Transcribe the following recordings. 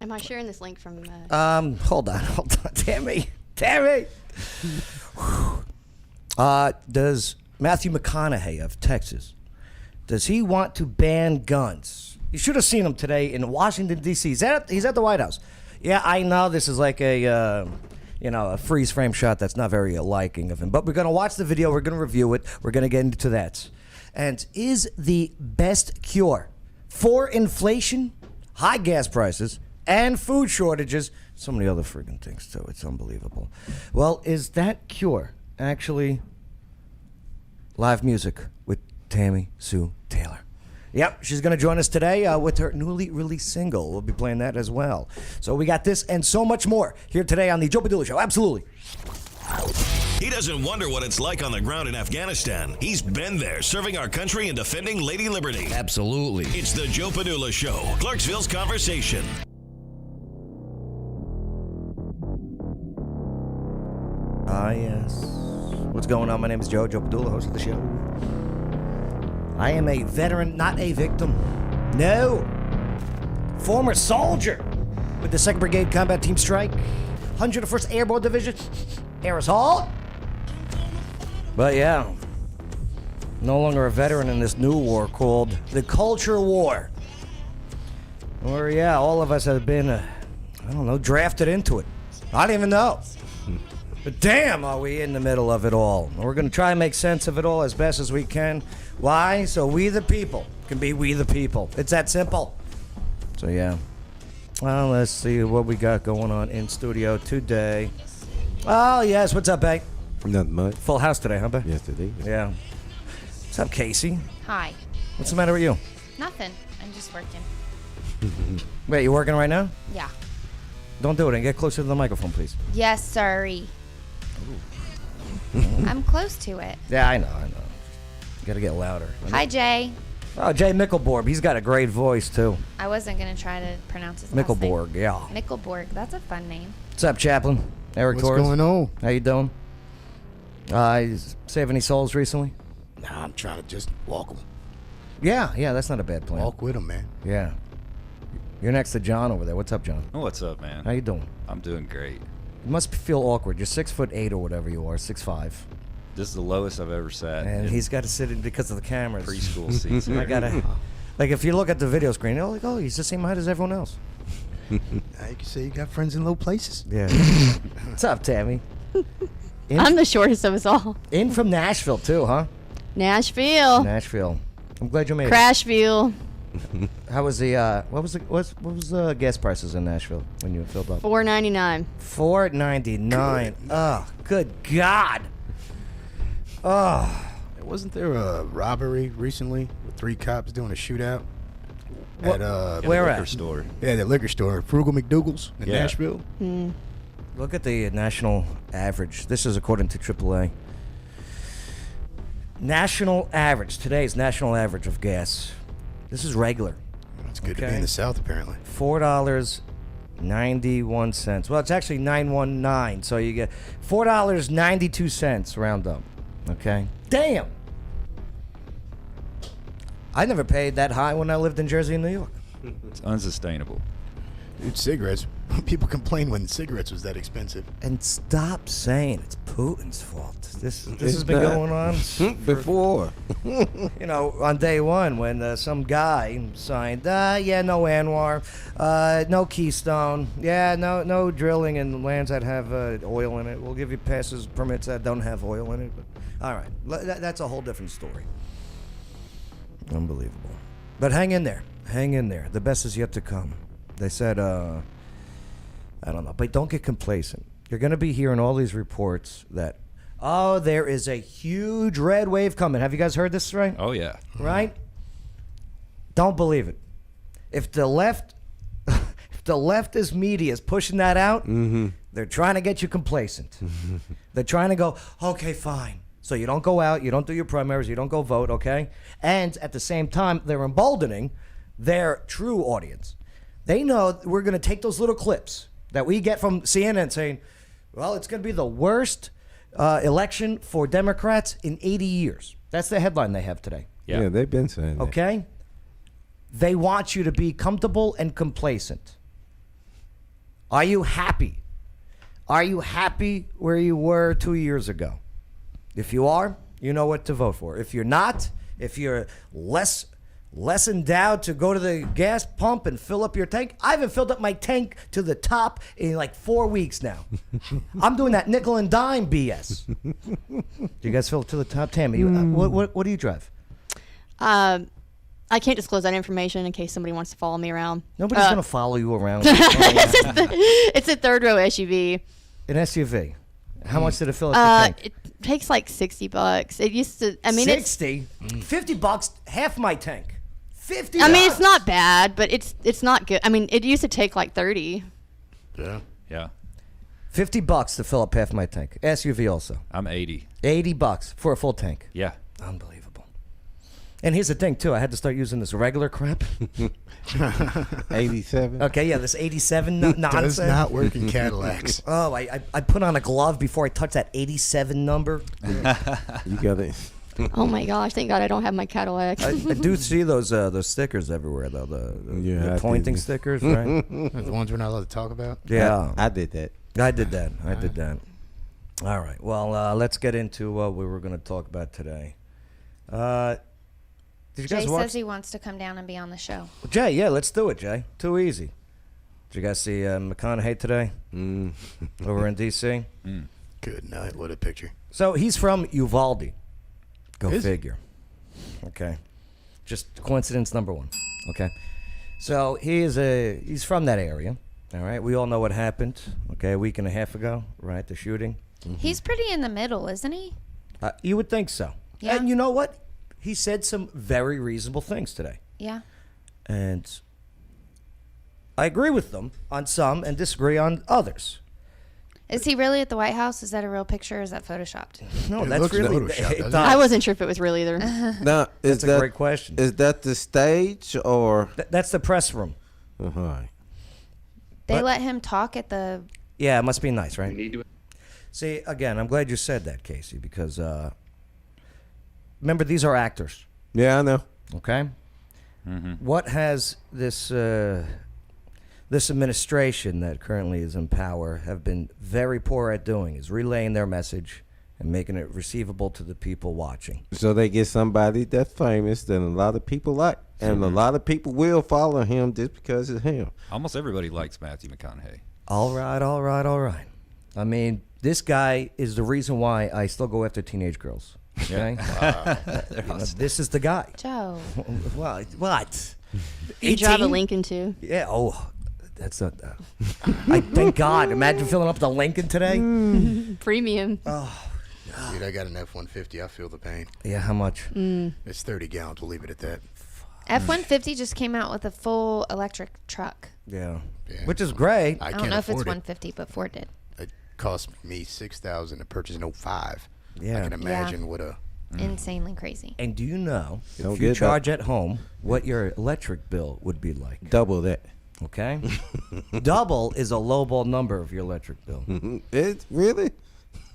Am I sharing this link from... Hold on. Tammy. Does Matthew McConaughey of Texas, does he want to ban guns? You should have seen him today in Washington, D.C. He's at the White House. Yeah, I know this is like a freeze frame shot that's not very liking of him. But we're going to watch the video. We're going to review it. We're going to get into that. And is the best cure for inflation, high gas prices, and food shortages, so many other friggin' things too, it's unbelievable. Well, is that cure actually live music with Tammy Sue Taylor? Yep, she's going to join us today with her newly released single. We'll be playing that as well. So we got this and so much more here today on the Joe Padula Show. Absolutely. He doesn't wonder what it's like on the ground in Afghanistan. He's been there, serving our country and defending Lady Liberty. Absolutely. It's the Joe Padula Show, Clarksville's Conversation. Yes. What's going on? My name is Joe Padula, host of the show. I am a veteran, not a victim. No. Former soldier with the 2nd Brigade Combat Team Strike, 101st Airborne Division, Aerosol. But yeah, no longer a veteran in this new war called the Culture War. Or yeah, all of us have been, drafted into it. I don't even know. But damn, are we in the middle of it all. We're going to try and make sense of it all as best as we can. Why? So we the people can be we the people. It's that simple. So yeah. Well, let's see what we got going on in studio today. Oh, yes. What's up, Bay? Nothing much. Full house today, huh, Bay? Yes, today. Yeah. What's up, Casey? Hi. What's the matter with you? Nothing. I'm just working. Wait, you working right now? Yeah. Don't do it and get closer to the microphone, please. Yes, sorry. I'm close to it. Yeah, I know. You gotta get louder. Hi, Jay. Oh, Jay Mickelborg. He's got a great voice, too. I wasn't going to try to pronounce his last name. Mickelborg, yeah. Mickelborg. That's a fun name. What's up, Chaplain? Eric What's Torres. going on? How you doing? You save any souls recently? Nah, I'm trying to just walk them. Yeah, that's not a bad plan. Walk with them, man. Yeah. You're next to John over there. What's up, John? What's up, man? How you doing? I'm doing great. You must feel awkward. You're 6'8" or whatever you are, 6'5". This is the lowest I've ever sat. And in he's got to sit in because of the cameras. preschool seats. I gotta, like, if you look at the video screen, you're like, oh, he's the same height as everyone else. You can say you got friends in low places. Yeah. What's up, Tammy? I'm the shortest of us all. In from Nashville too, huh? Nashville. Nashville. I'm glad you made Crashville. it. How was the what was the gas prices in Nashville when you filled up? $4.99. $4.99. Oh, good God. Oh. Wasn't there a robbery recently with 3 cops doing a shootout? What? At Where the at? liquor store. Yeah, the liquor store, Frugal McDougal's in Yeah. Nashville. Look at the national average. This is according to AAA. National average. Today's national average of gas. This is regular. It's good to Okay. be in the South, apparently. $4.91. Well, it's actually $9.19. So you get $4.92 round up. Okay. Damn. I never paid that high when I lived in Jersey and New York. It's unsustainable. Dude, cigarettes. People complain when cigarettes was that expensive. And stop saying it's Putin's fault. This It's has been not. going on Before. on day one when some guy signed, no Anwar, no Keystone, no drilling in lands that have oil in it. We'll give you permits that don't have oil in it. But all right, that's a whole different story. Unbelievable. But hang in there. The best is yet to come. They said, I don't know, but don't get complacent. You're going to be hearing all these reports that, there is a huge red wave coming. Have you guys heard this, right? Oh, yeah. Right? Don't believe it. If the leftist media is pushing that out, they're trying to get you complacent. They're trying to go, okay, fine. So you don't go out, you don't do your primaries, you don't go vote, okay? And at the same time, they're emboldening their true audience. They know we're going to take those little clips that we get from CNN saying, well, it's going to be the worst election for Democrats in 80 years. That's the headline they have today. Yeah, they've been saying that. Okay? They want you to be comfortable and complacent. Are you happy? Are you happy where you were 2 years ago? If you are, you know what to vote for. If you're not, if you're less endowed to go to the gas pump and fill up your tank, I haven't filled up my tank to the top in like 4 weeks now. I'm doing that nickel and dime BS. Do you guys fill it to the top? Tammy, what do you drive? I can't disclose that information in case somebody wants to follow me around. Nobody's going to follow you around. It's a third row SUV. An SUV. How much did it fill up the tank? It takes like $60. It used to. I mean, 60? $50, half my tank. $50. I mean, it's not bad, but it's not good. I mean, it used to take like 30. Yeah. Yeah. $50 to fill up half my tank. SUV also. I'm 80. $80 for a full tank. Yeah. Unbelievable. And here's the thing too. I had to start using this regular crap. 87. Okay, yeah, this 87 nonsense. Does not work in Cadillacs. Oh, I put on a glove before I touch that 87 number. You got it. Oh my gosh! Thank God I don't have my Cadillac. I do see those stickers everywhere though. Yeah, The I pointing did. stickers, right? The ones we're not allowed to talk about. Yeah, I did that. I did that. I did that. All right. Well, let's get into what we were going to talk about today. Did you guys Jay watch? says he wants to come down and be on the show. Jay, yeah, let's do it, Jay. Too easy. Did you guys see McConaughey today over in D.C.? Good night. What a picture. So he's from Uvalde. Go Is he? figure. Okay. Just coincidence number one. Okay. So he's from that area. All right. We all know what happened. Okay, a week and a half ago, right? The shooting. He's pretty in the middle, isn't he? You would think so. Yeah. And you know what? He said some very reasonable things today. Yeah. And I agree with them on some and disagree on others. Is he really at the White House? Is that a real picture or is that photoshopped? No, It that's looks really Photoshopped, it doesn't it? does. I wasn't sure if it was real either. Now, That's a great question. Is that the stage or? That's the press room. Right. They What? let him talk at the... Yeah, it must be nice, right? See, again, I'm glad you said that, Casey, because remember, these are actors, Yeah, I know. okay? What has this this administration that currently is in power have been very poor at doing is relaying their message and making it receivable to the people watching. So they get somebody that's famous that a lot of people like, and a lot of people will follow him just because it's him. Almost everybody likes Matthew McConaughey. All right, all right, all right. I mean, this guy is the reason why I still go after teenage girls. Okay? You know, this is the guy. Joe. What? You drive a 18? Lincoln too. Yeah. Oh, that's not. I thank God. Imagine filling up the Lincoln today. Premium. Dude, I got an F-150. I feel the pain. Yeah. How much? It's 30 gallons. We'll leave it at that. F-150 just came out with a full electric truck. Yeah. Yeah. Which is great. I I don't can't know if it's afford it. 150, but Ford did. It cost me $6,000 to purchase an 05. Yeah. I can imagine what a... Insanely crazy. And do you know Don't if you get that. charge at home what your electric bill would be like? Double that. Okay. Double is a lowball number of your electric bill. It's really?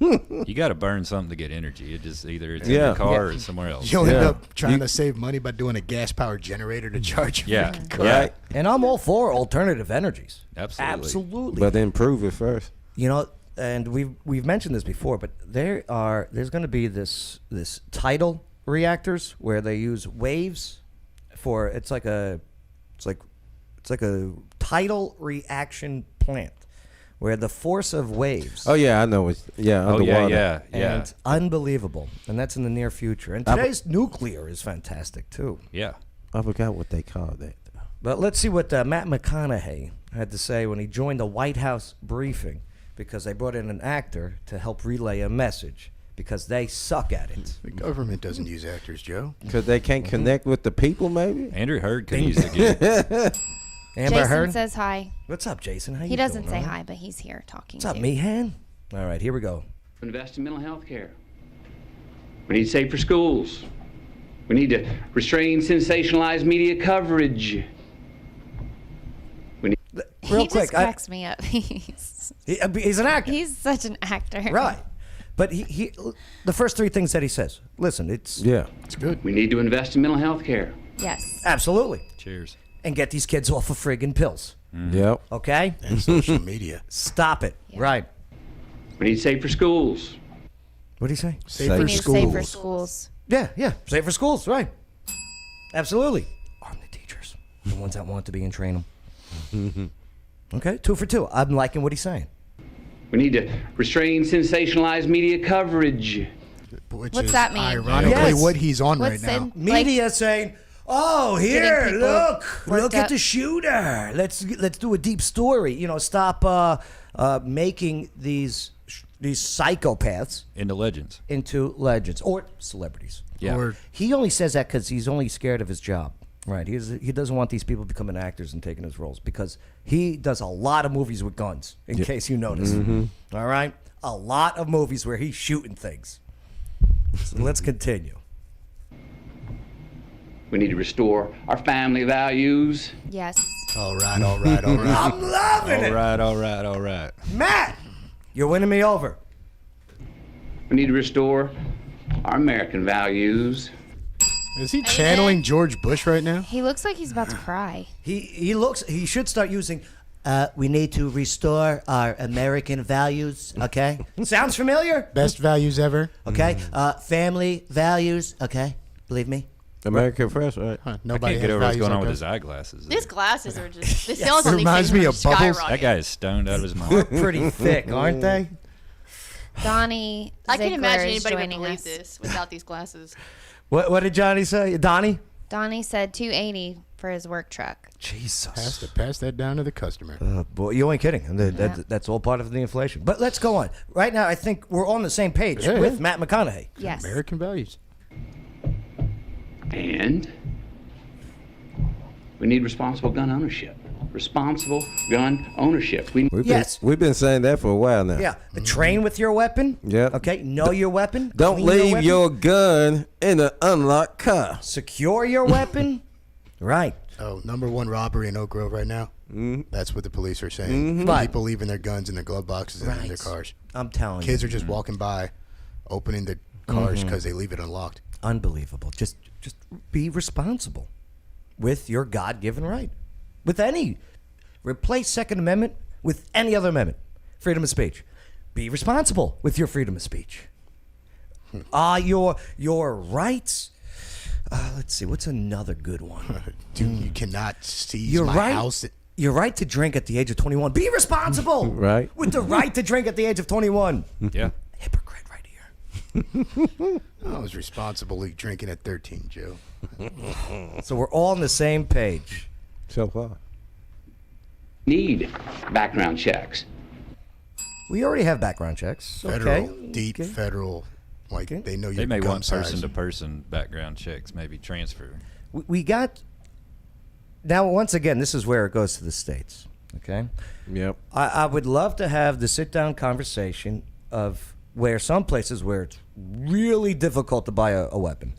You got to burn something to get energy. It just either it's in Yeah. your car or it's somewhere else. You'll end Yeah. up trying to save money by doing a gas-powered generator to charge your Yeah. freaking car. Yeah. Right. And I'm all for alternative energies. Absolutely. Absolutely. But then prove it first. You know, and we've mentioned this before, but there's going to be this tidal reactors where they use waves for it's like a tidal reaction plant where the force of waves Oh, yeah, I know. It's, yeah, Oh, underwater. yeah. and unbelievable, and that's in the near future. And today's nuclear is fantastic too. Yeah. I forgot what they called that. But let's see what Matt McConaughey had to say when he joined the White House briefing, because they brought in an actor to help relay a message because they suck at it. The government doesn't use actors, Joe. Because they can't connect with the people, maybe? Andrew Hurd could use the gig. Amber Jason Heard? says hi. What's up, Jason? How He you doesn't doing, say all right? hi, but he's here talking What's up, to Meehan? All right, here we go. Invest in mental health care. We need safer schools. We need to restrain sensationalized media coverage. Real he quick, just cracks me up. He's he's an actor, such an actor. right? But he the first three things that he says. Listen, it's Yeah. It's good. We need to invest in mental health care. Yes. absolutely, Cheers. and get these kids off of friggin' pills. Yep. Okay? And social media. Stop it. Right. We need safer schools. What do you say? Safer We need schools. safer schools. Yeah. Safer schools, right. Absolutely. Arm the teachers. The ones that want to be and train them. Okay, 2 for 2. I'm liking what he's saying. We need to restrain sensationalized media coverage. Which What's is that mean? ironically Yes. what he's on right What's now. in, Media saying, "Oh, here, people look worked at up. the shooter. Let's do a deep story. Stop making these psychopaths Into legends. into legends or celebrities." Yeah. Or He only says that because he's only scared of his job. Right. He doesn't want these people becoming actors and taking his roles because he does a lot of movies with guns, in case you notice. All right? A lot of movies where he's shooting things. So let's continue. We need to restore our family values. Yes. all right, all right, all right. I'm loving it. All right. Matt, you're winning me over. We need to restore our American values. Is he channeling George Bush right now? He looks like he's about to cry. He should start using, we need to restore our American values, okay? Sounds familiar? Best values ever. Okay? Family values, okay? Believe me? American Fresh, right? Huh, I nobody can't get has over what's values going on like with us. his eyeglasses. His glasses are just. The sales on these Reminds things me are of Bubbles. That guy is stoned out of his mind. Pretty thick, aren't they? Donnie I can't Ziegler imagine is anybody would joining believe us. this without these glasses. What did Johnny say? Donnie? Donnie said $280 for his work truck. Jesus. Pass that down to the customer. Boy, you ain't kidding. And that's all part of the inflation. But let's go on. Right now, I think we're on the same page Yeah, with yeah. Matt McConaughey. Yes. American values. And we need responsible gun ownership. Responsible gun ownership. Yes. We've been saying that for a while now. Yeah. Train with your weapon. Yep. Okay. Know your weapon. Don't Clean leave weapon. your gun in an unlocked car. Secure your weapon. Right. Oh, #1 robbery in Oak Grove right now. That's what the police are saying. Right. People leaving their guns in their glove boxes and in their cars. I'm telling you. Kids are just walking by, opening the cars because they leave it unlocked. Unbelievable. Just be responsible with your God-given right. With any. Replace Second Amendment with any other amendment. Freedom of speech. Be responsible with your freedom of speech. Your rights. Let's see. What's another good one? Dude, you cannot seize Your my right. house. Your right to drink at the age of 21. Be responsible. Right. With the right to drink at the age of 21. Yeah. Hypocrite right here. I was responsibly drinking at 13, Joe. So we're all on the same page. So far. Need background checks. We already have background checks. Federal, Okay. deep Okay. federal. Like, Okay. they know your They may gun want size. person-to-person background checks, maybe transfer. We got. Now, once again, this is where it goes to the states. Okay. Yep. I would love to have the sit-down conversation of where some places where it's really difficult to buy a weapon.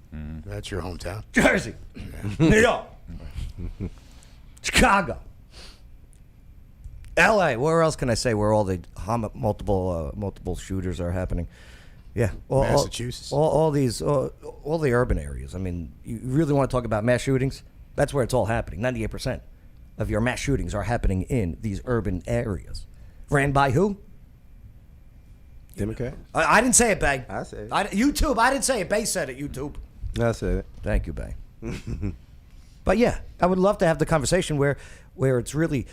That's your hometown. Jersey, New York, Chicago, L.A. Where else can I say where all the multiple shooters are happening? Yeah, Massachusetts. all the urban areas. I mean, you really want to talk about mass shootings? That's where it's all happening. 98% of your mass shootings are happening in these urban areas. Ran by who? Democrat? I didn't say it, Bay. I said it. YouTube. I didn't say it. Bay said it. YouTube. I said it. Thank you, Bay. But yeah, I would love to have the conversation where it's really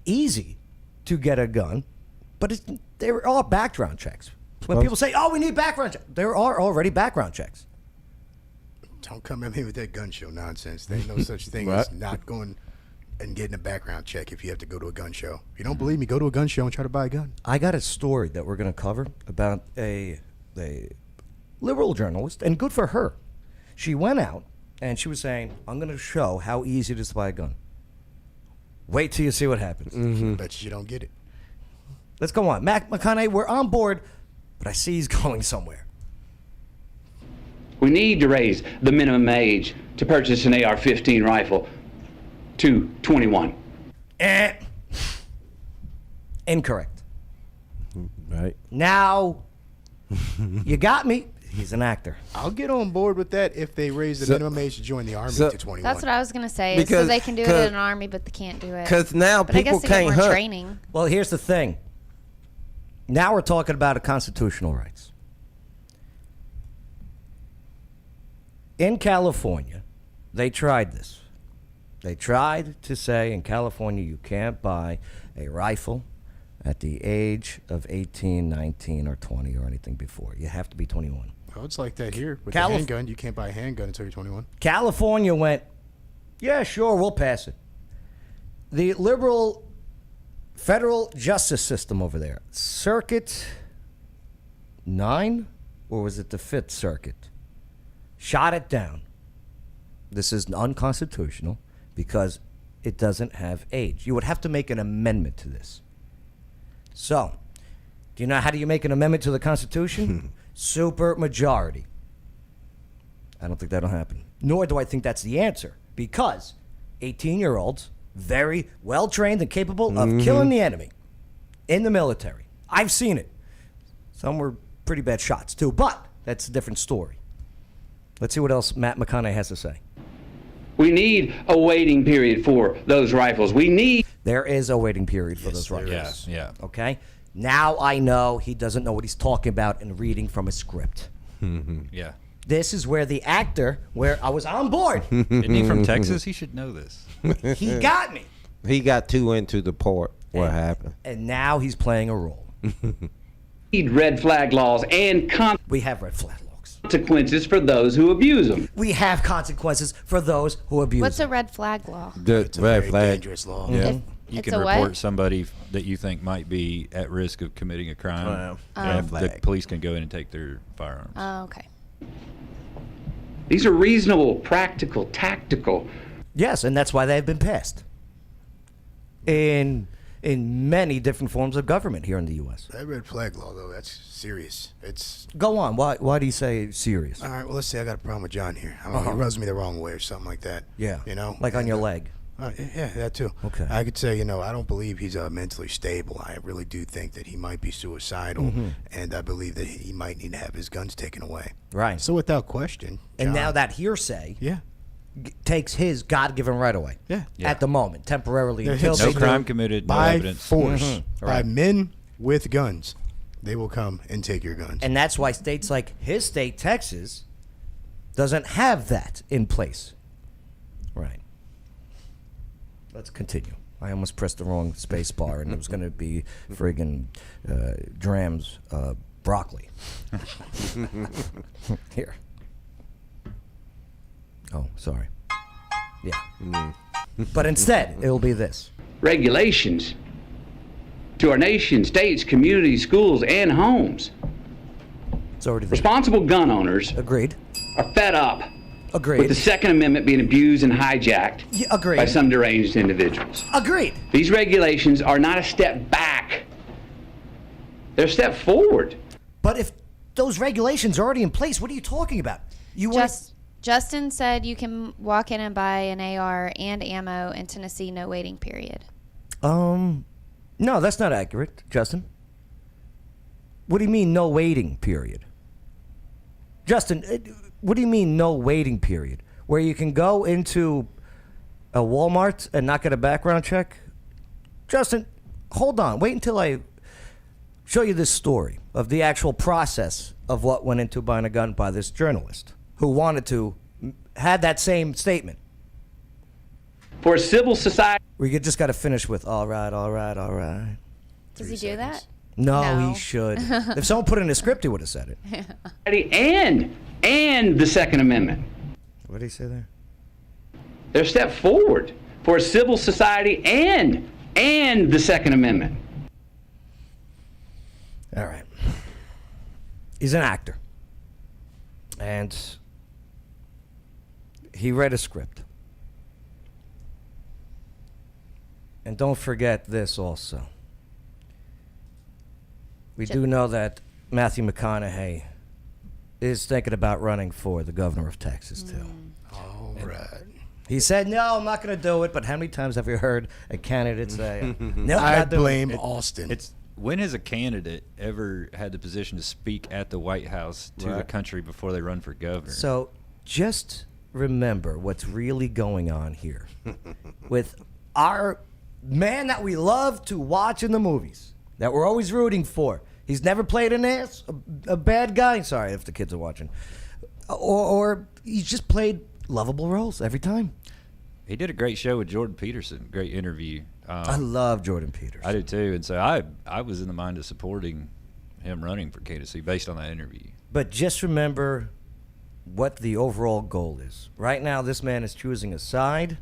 easy to get a gun, but there are background checks. When people say, "Oh, we need background checks," there are already background checks. Don't come at me with that gun show nonsense. There ain't no such thing Right. as not going and getting a background check if you have to go to a gun show. If you don't believe me, go to a gun show and try to buy a gun. I got a story that we're going to cover about a liberal journalist, and good for her. She went out and she was saying, "I'm going to show how easy it is to buy a gun." Wait till you see what happens. Bet you don't get it. Let's go on. Matt McConaughey, we're on board, but I see he's going somewhere. We need to raise the minimum age to purchase an AR-15 rifle to 21. Incorrect. Right. Now, you got me. He's an actor. I'll get on board with that if they raise the minimum age to join the Army to 21. That's what I was gonna say. So they can do it in an army, but they can't do it. Because now but I people guess they get can't more hunt. training. Well, here's the thing. Now we're talking about constitutional rights. In California, they tried this. They tried to say in California you can't buy a rifle at the age of 18, 19, or 20 or anything before. You have to be 21. Oh, it's like that here with the handgun. You can't buy a handgun until you're 21. California went, yeah, sure, we'll pass it. The liberal federal justice system over there, Circuit 9, or was it the 5th Circuit, shot it down. This is unconstitutional because it doesn't have age. You would have to make an amendment to this. So, do you know how do you make an amendment to the Constitution? Super majority. I don't think that'll happen. Nor do I think that's the answer, because 18-year-olds, very well trained and capable of killing the enemy in the military. I've seen it. Some were pretty bad shots too, but that's a different story. Let's see what else Matt McConaughey has to say. We need a waiting period for those rifles. There is a waiting period for those rifles. Yeah. Okay? Now I know he doesn't know what he's talking about and reading from a script. Yeah. This is where the actor, where I was on board, Isn't he from Texas? He should know this. he got me. He got too into the part. What happened? And now he's playing a role. Need red flag laws and We have red flag laws. consequences for those who abuse them. We have consequences for those who abuse What's them. a red flag law? The It's a red very flag. dangerous law. Yeah. You It's can a report what? somebody that you think might be at risk of committing a crime. Red And the flag. police can go in and take their firearms. Oh, okay. These are reasonable, practical, tactical. Yes, and that's why they've been passed in many different forms of government here in the U.S. That red flag law, though, that's serious. It's Go on. Why do you say serious? all right. Well, let's say I got a problem with John here. I don't know, he rubs me the wrong way or something like that. Yeah. You know, Like on your leg. Yeah, that too. Okay. I could say, I don't believe he's mentally stable. I really do think that he might be suicidal, and I believe that he might need to have his guns taken away. Right. So without question, And John- now that hearsay yeah, takes his God-given right away. Yeah. At the moment, temporarily. There Until hits No they no crime committed, no by evidence. force, by Right. men with guns, they will come and take your guns. And that's why states like his state, Texas, doesn't have that in place. Right. Let's continue. I almost pressed the wrong space bar, and it was going to be friggin' Dram's broccoli. Here. Oh, sorry. Yeah. But instead, it'll be this. Regulations to our nation, states, communities, schools, and homes. It's already there. Responsible gun owners Agreed. are fed up Agreed. with the Second Amendment being abused and hijacked Yeah, agreed. by some deranged individuals. Agreed. These regulations are not a step back. They're a step forward. But if those regulations are already in place, what are you talking about? You want Justin said you can walk in and buy an AR and ammo in Tennessee, no waiting period. No, that's not accurate, Justin. What do you mean no waiting period? Justin, what do you mean no waiting period? Where you can go into a Walmart and not get a background check? Justin, hold on. Wait until I show you this story of the actual process of what went into buying a gun by this journalist who wanted to had that same statement. For a civil society We just got to finish with all right, all right, all right. Does he do that? No, No. he should. If someone put it in a script, he would have said it. and the Second Amendment. What did he say there? They're a step forward for a civil society and the Second Amendment. All right. He's an actor. And he read a script. And don't forget this also. We do know that Matthew McConaughey is thinking about running for the governor of Texas, too. All right. He said, no, I'm not going to do it. But how many times have you heard a candidate say, no, I'm I not doing blame it? Austin. When has a candidate ever had the position to speak at the White House to the country before they run for governor? So just remember what's really going on here with our man that we love to watch in the movies, that we're always rooting for. He's never played an ass, a bad guy. Sorry if the kids are watching. Or he's just played lovable roles every time. He did a great show with Jordan Peterson. Great interview. I love Jordan Peterson. I do too. And so I was in the mind of supporting him running for candidacy based on that interview. But just remember what the overall goal is. Right now, this man is choosing a side.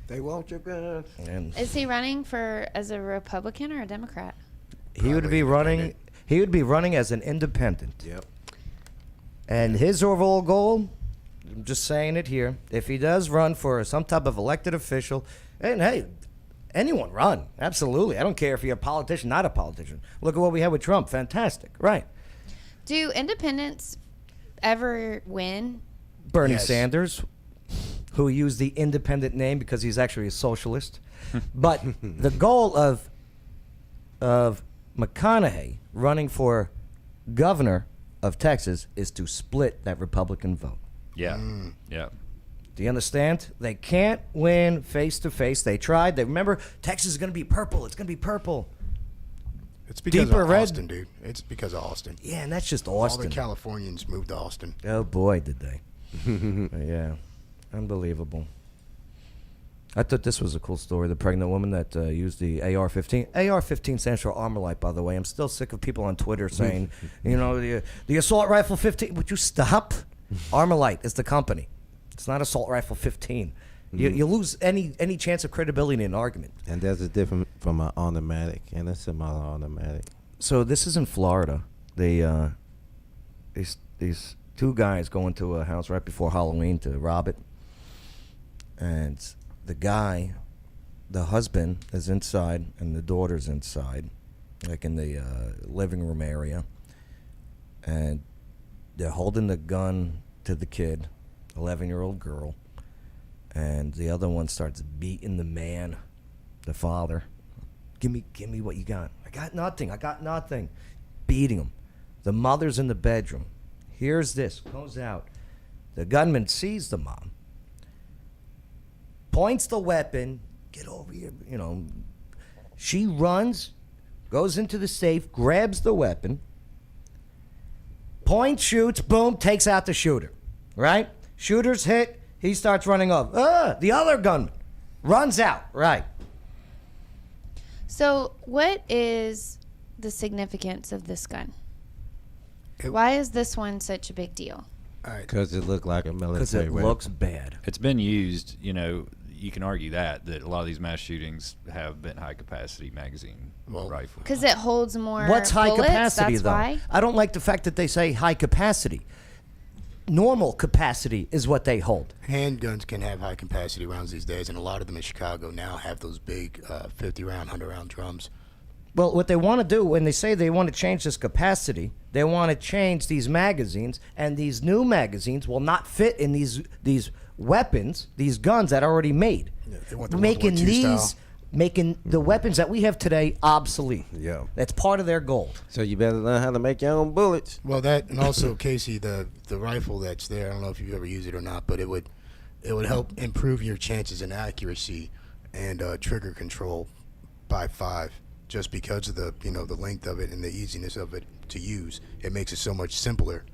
They want your guns. And Is he running as a Republican or a Democrat? he would be running. He would be running as an independent. Yep. And his overall goal, I'm just saying it here, if he does run for some type of elected official, and hey, anyone run, absolutely. I don't care if you're a politician, not a politician. Look at what we had with Trump. Fantastic, right? Do independents ever win? Bernie Yes. Sanders, who used the independent name because he's actually a socialist. But the goal of McConaughey running for governor of Texas is to split that Republican vote. Yeah. Yeah. Do you understand? They can't win face to face. They tried. They remember Texas is going to be purple. It's going to be purple. It's because Deeper of red. Austin, dude. It's because of Austin. Yeah, and that's just All the Austin. Californians moved to Austin. Oh boy, did they! Yeah, unbelievable. I thought this was a cool story. The pregnant woman that used the AR-15. AR-15 stands for Armalite, by the way. I'm still sick of people on Twitter saying, you know, the assault rifle 15. Would you stop? Armalite is the company. It's not assault rifle 15. You lose any chance of credibility in an argument. And there's a difference from an automatic and a semi-automatic. So this is in Florida. They these two guys go into a house right before Halloween to rob it, and the husband is inside and the daughter's inside, like in the living room area, and they're holding the gun to the kid, 11-year-old girl, and the other one starts beating the man, the father. Give me what you got. I got nothing. Beating him. The mother's in the bedroom. Here's this. Goes out. The gunman sees the mom. Points the weapon. Get over here. You know. She runs. Goes into the safe. Grabs the weapon. Points, shoots. Boom. Takes out the shooter. Right? Shooter's hit. He starts running off. The other gunman runs out. Right. So, what is the significance of this gun? Why is this one such a big deal? All right. Because it looked like a Because military it weapon. looks bad. It's been used, you know, you can argue that a lot of these mass shootings have been high capacity magazine rifles. Because it holds more What's high bullets, capacity, that's though? why? I don't like the fact that they say high capacity. Normal capacity is what they hold. Handguns can have high capacity rounds these days, and a lot of them in Chicago now have those big 50-round, 100-round drums. Well, what they want to do when they say they want to change this capacity, they want to change these magazines, and these new magazines will not fit in these weapons, these guns that are already made. Yeah, they want the making World War II these, style. making the weapons that we have today obsolete. Yeah. That's part of their goal. So you better learn how to make your own bullets. Well, that, and also, Casey, the rifle that's there, I don't know if you've ever used it or not, but it would help improve your chances in accuracy and trigger control by 5. Just because of the length of it and the easiness of it to use. It makes it so much simpler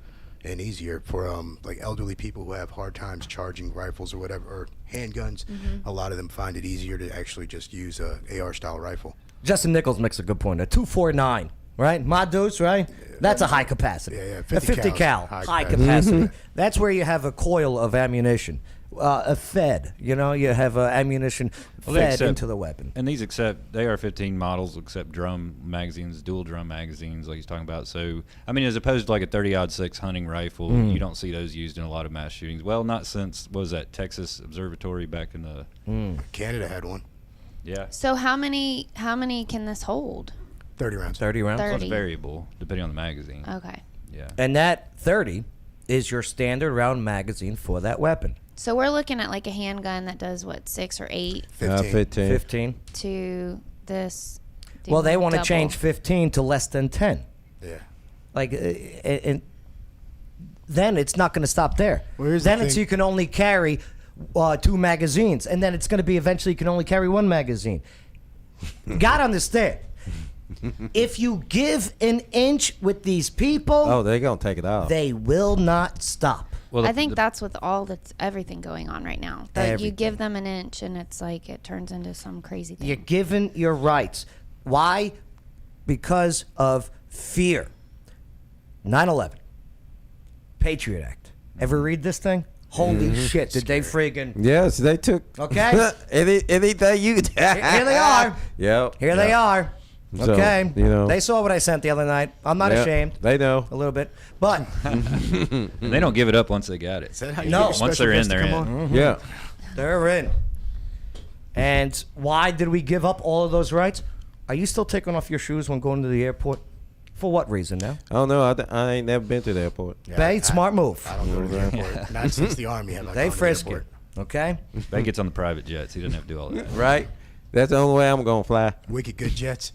and easier for like elderly people who have hard times charging rifles or whatever, or handguns. A lot of them find it easier to actually just use a AR style rifle. Justin Nichols makes a good point. A 249, right? My deuce, right? That's a high capacity. Yeah, a 50 cal, high capacity. That's where you have a coil of ammunition. A fed, you have ammunition fed into the weapon. And these AR-15 models accept drum magazines, dual drum magazines, like he's talking about. So, I mean, as opposed to like a 30-06 hunting rifle, you don't see those used in a lot of mass shootings. Well, not since, what was that, Texas Observatory back in the... Canada had one. Yeah. So, how many can this hold? 30 rounds. 30 rounds. So 30. it's variable, depending on the magazine. Okay. Yeah. And that 30 is your standard round magazine for that weapon. So we're looking at like a handgun that does what, 6 or 8 15. 15. 15. to this Well, they want to double. change 15 to less than 10. Yeah. Like, and then it's not going to stop there. Well, here's then the it's thing. you can only carry 2 magazines, and then it's going to be eventually you can only carry 1 magazine. You got to understand. If you give an inch with these people, Oh, they're gonna take it off. they will not stop. Well, I think that's with everything going on right now. That you Everything. give them an inch, and it's like it turns into some crazy thing. You're given your rights. Why? Because of fear. 9/11, Patriot Act. Ever read this thing? Holy shit! Did they friggin' Yes, they took. Okay. anything you. Here they are. Yep. Here they are. So, Okay. you know. They saw what I sent the other night. I'm not Yep, ashamed. They know. A little bit, but and they don't give it up once they got it. Is that how you No. get your Once special they're in, guest to they're come in. on? Yeah. they're in. And why did we give up all of those rights? Are you still taking off your shoes when going to the airport? For what reason now? I don't know. I ain't never been to the airport. Yeah, Babe, smart move. I don't go to the airport. Not since the Army. Have I They gone to the frisk you. airport. Okay? That gets on the private jets. He doesn't have to do all that. Right. That's the only way I'm gonna fly. Wicked good jets.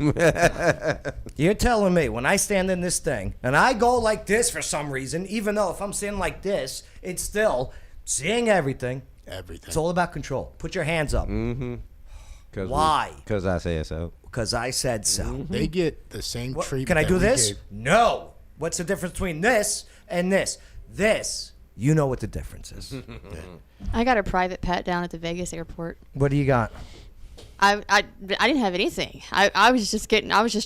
You're telling me when I stand in this thing and I go like this for some reason, even though if I'm standing like this, it's still seeing everything. Everything. It's all about control. Put your hands up. Why? Because I said so. Because I said so. They get the same What- treatment. can I that do we this? gave. No. What's the difference between this and this? This, you know what the difference is. I got a private pet down at the Vegas airport. What do you got? I didn't have anything. I was just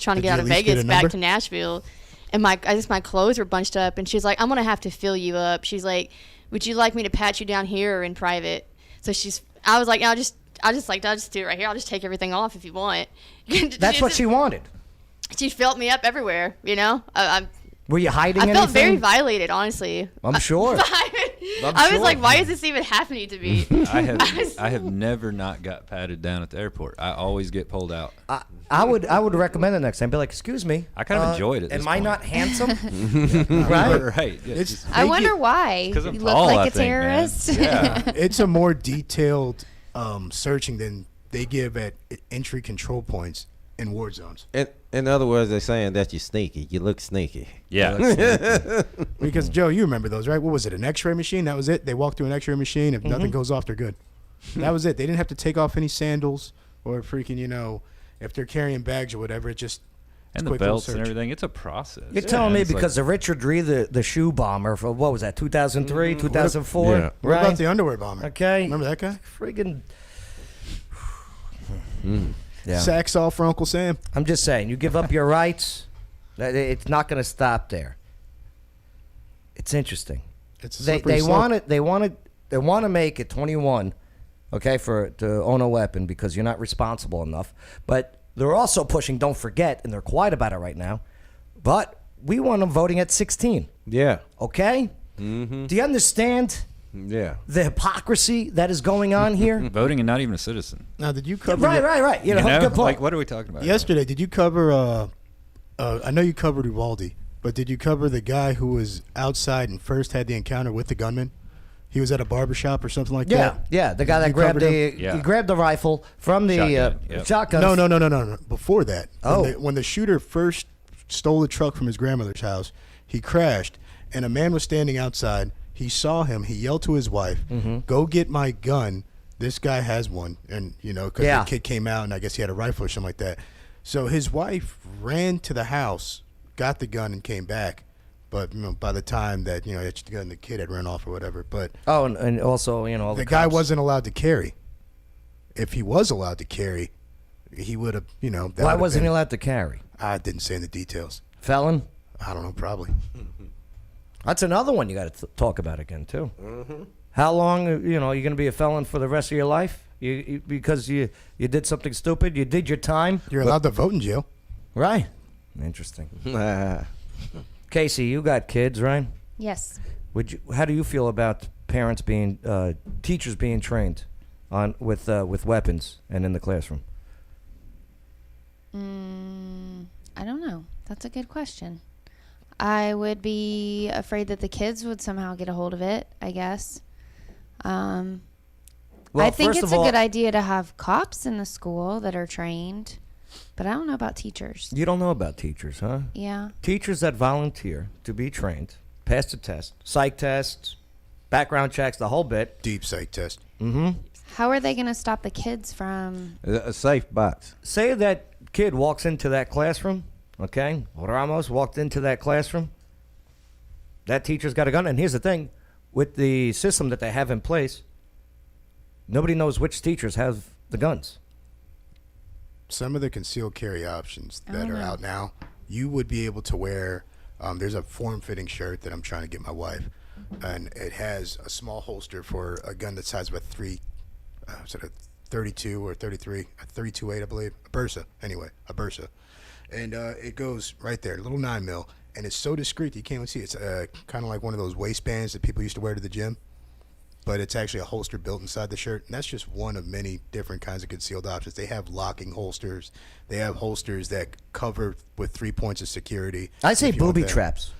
trying to Did get you out at of least get Vegas a back number? to Nashville, and my clothes were bunched up. And she's like, "I'm gonna have to fill you up." She's like, "Would you like me to pat you down here or in private?" So I was like, I'll just do it right here. I'll just take everything off if you want. That's what she wanted. She filled me up everywhere. You know, Were you hiding I anything? felt very violated, honestly. I'm sure. I was like, why is this even happening to me? I have never not got patted down at the airport. I always get pulled out. I would recommend it next time. Be like, excuse me. I kind of enjoyed it. Am I not handsome? right? right? Right. Yeah, It's, just- I they wonder get- why. 'Cause I'm You look tall, like I a think, man. terrorist. Yeah. It's a more detailed searching than they give at entry control points in war zones. In other words, they're saying that you're sneaky. You look sneaky. Yeah. Because Joe, you remember those, right? What was it? An X-ray machine? That was it. They walk through an X-ray machine. If nothing goes off, they're good. That was it. They didn't have to take off any sandals or freaking, if they're carrying bags or whatever. It just and the quick little belts and search. everything. It's a process. You're telling me it's like- because of Richard Ree, the shoe bomber for what was that? 2003, 2004, Yeah. What right? about the underwear bomber? Okay. Remember that guy? Friggin' yeah. Sacks off for Uncle Sam. I'm just saying, you give up your rights, it's not going to stop there. It's interesting. It's a They slippery they slope. want to make it 21, okay, to own a weapon because you're not responsible enough. But they're also pushing. Don't forget, and they're quiet about it right now. But we want them voting at 16. Yeah. Okay. Do you understand Yeah. the hypocrisy that is going on here? voting and not even a citizen. Now, did you cover Right. You know, You know? good point. Like, what are we talking about? yesterday? Did you cover? I know you covered Uvalde, but did you cover the guy who was outside and first had the encounter with the gunman? He was at a barbershop or something like that. Yeah. The guy that You grabbed covered the him? Yeah. he grabbed the rifle from the Shotgun, yep. shotgun. No. Before that, Oh. when the shooter first stole the truck from his grandmother's house, he crashed, and a man was standing outside. He saw him. He yelled to his wife, "Go get my gun. This guy has one." And because Yeah. the kid came out, and I guess he had a rifle or something like that. So his wife ran to the house, got the gun, and came back. But by the time that the kid had run off or whatever, but Oh, and also all the the guy cops. wasn't allowed to carry. If he was allowed to carry, he would have. Why wasn't he allowed to carry? I didn't say in the details. Felon. I don't know, probably. That's another one you got to talk about again too. How long you're going to be a felon for the rest of your life? Because you did something stupid. You did your time. You're allowed to vote in jail. Right. Interesting. Casey, you got kids, right? Yes. How do you feel about parents teachers being trained on with weapons and in the classroom? I don't know. That's a good question. I would be afraid that the kids would somehow get a hold of it, I guess. Well, I think first it's of a all- good idea to have cops in the school that are trained. But I don't know about teachers. You don't know about teachers, huh? Yeah. Teachers that volunteer to be trained, pass the test, psych tests, background checks, the whole bit. Deep psych test. How are they going to stop the kids from... A safe box. Say that kid walks into that classroom, okay? Ramos walked into that classroom. That teacher's got a gun. And here's the thing. With the system that they have in place, nobody knows which teachers have the guns. Some of the concealed carry options that are out now, you would be able to wear, there's a form-fitting shirt that I'm trying to get my wife, and it has a small holster for a gun that size about 32 or 33, a 32.8, I believe, a Bursa, and it goes right there, a little 9mm, and it's so discreet that you can't even see it. It's kind of like one of those waistbands that people used to wear to the gym, but it's actually a holster built inside the shirt, and that's just one of many different kinds of concealed options. They have locking holsters. They have holsters that cover with 3 points of security. I say booby traps.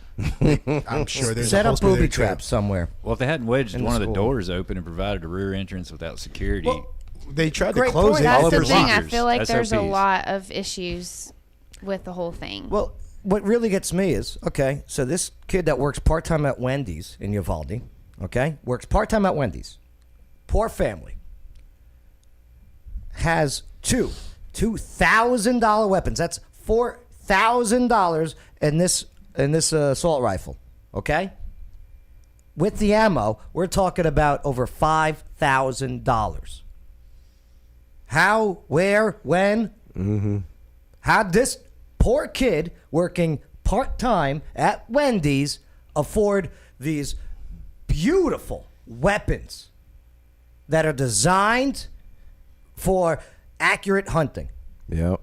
I'm sure there's Set a up holster there, booby too. traps somewhere. Well, if they hadn't wedged In the one of the school. doors open and provided a rear entrance without security, Well, they tried to Great close point. it. That's all the over thing. I procedures, feel like there's a SOPs. lot of issues with the whole thing. Well, what really gets me is, okay, so this kid that works part-time at Wendy's in Uvalde, okay, works part-time at Wendy's, poor family, has two $2,000 weapons. That's $4,000 in this assault rifle, okay? With the ammo, we're talking about over $5,000. How, where, when? How'd this poor kid working part-time at Wendy's afford these beautiful weapons that are designed for accurate hunting? Yep.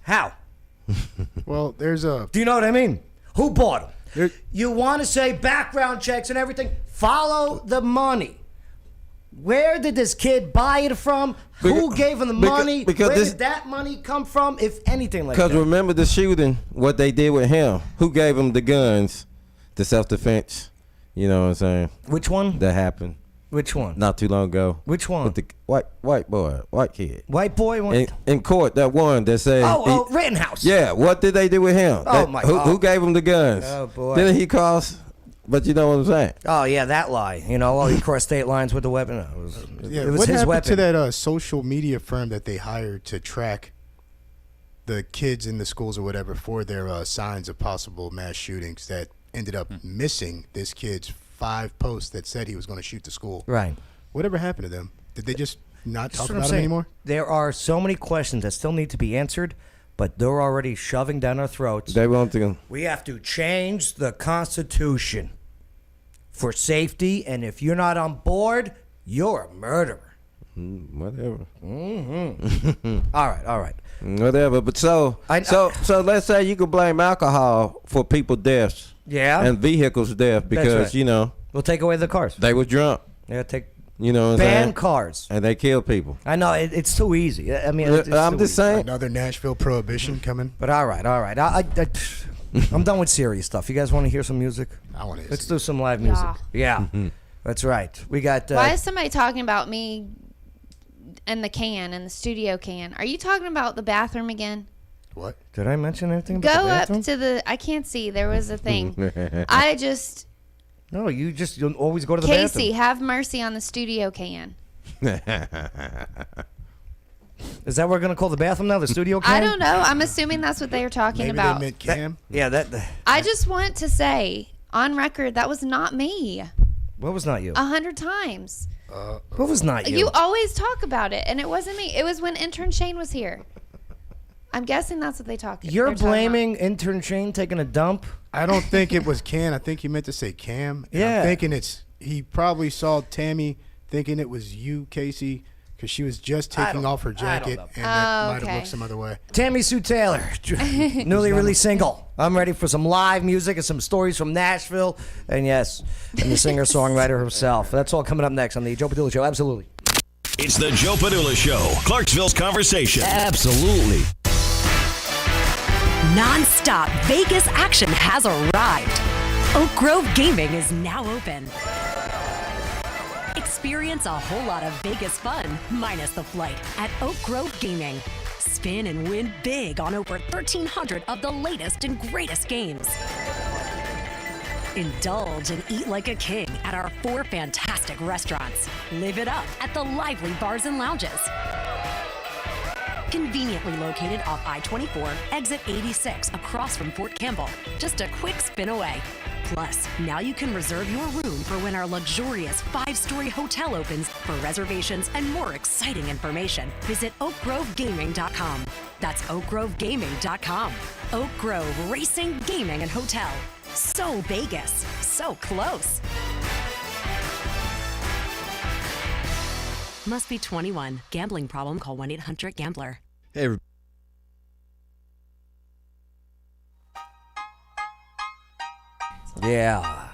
How? Well, there's a Do you know what I mean? Who bought them? There- You want to say background checks and everything? Follow the money. Where did this kid buy it from? Who gave him the money? because Where this- did that money come from, if anything like that? Because remember the shooting, what they did with him. Who gave him the guns? The self-defense. You know what I'm saying? Which one? That happened Which one? not too long ago. Which one? With the white boy, white kid. White boy? One? In court, that one that said... Oh, Rittenhouse. Yeah, what did they do with him? Oh, my God. Who gave him the guns? Oh, boy. Didn't he cross? But you know what I'm saying? Oh, yeah, that lie. You know, he crossed state lines with the weapon. It was what his happened weapon. to that social media firm that they hired to track the kids in the schools or whatever for their signs of possible mass shootings that ended up missing this kid's 5 posts that said he was going to shoot the school? Right. Whatever happened to them? Did they just not That's talk what I'm about him saying. anymore? There are so many questions that still need to be answered, but they're already shoving down our throats. They want to... We have to change the Constitution for safety, and if you're not on board, you're a murderer. Whatever. All right. Whatever. But so let's say you could blame alcohol for people deaths. Yeah. And vehicles death because, right. you know, We'll take away the cars. they was drunk. Yeah, take You know what I'm ban saying? cars. And they killed people. I know it's too easy. I mean, it's I'm too just easy. saying. Another Nashville prohibition coming? But all right. I'm done with serious stuff. You guys want to hear some music? I want to Let's do some live music. Yeah, that's right. We got. Why is somebody talking about me and the can and the studio can? Are you talking about the bathroom again? What? Did I mention anything Go about the up bathroom? to the. I can't see. There was a thing. I just. No, you always go to the Casey, have mercy on the studio can. bathroom. Is that what we're gonna call the bathroom now? The studio can? I don't know. I'm assuming that's what they were talking Maybe about. they meant Cam? Yeah, that. I just want to say on record that was not me. What was not you? 100 times. What was not you? You always talk about it, and it wasn't me. It was when intern Shane was here. I'm guessing that's what they talked. You're they're talking blaming intern Shane taking a dump? I don't think it was Can. I think he meant to say Cam. And Yeah. I'm thinking he probably saw Tammy thinking it was you, Casey, because she was just taking off her jacket, know. and that might okay. have looked some other way. Tammy Sue Taylor, newly released single. I'm ready for some live music and some stories from Nashville. And yes, and the singer-songwriter herself. That's all coming up next on the Joe Padula Show. Absolutely. It's the Joe Padula Show, Clarksville's conversation. Absolutely. Non-stop Vegas action has arrived. Oak Grove Gaming is now open. Experience a whole lot of Vegas fun, minus the flight, at Oak Grove Gaming. spin and win big on over 1,300 of the latest and greatest games. Indulge and eat like a king at our 4 fantastic restaurants. Live it up at the lively bars and lounges. Conveniently located off I-24, exit 86, across from Fort Campbell. Just a quick spin away. Plus, now you can reserve your room for when our luxurious 5-story hotel opens. For reservations and more exciting information, visit oakgrovegaming.com. That's oakgrovegaming.com. Oak Grove Racing, Gaming, and Hotel. So Vegas, so close. Must be 21. Gambling problem? Call 1-800-GAMBLER. Hey, everybody. Yeah.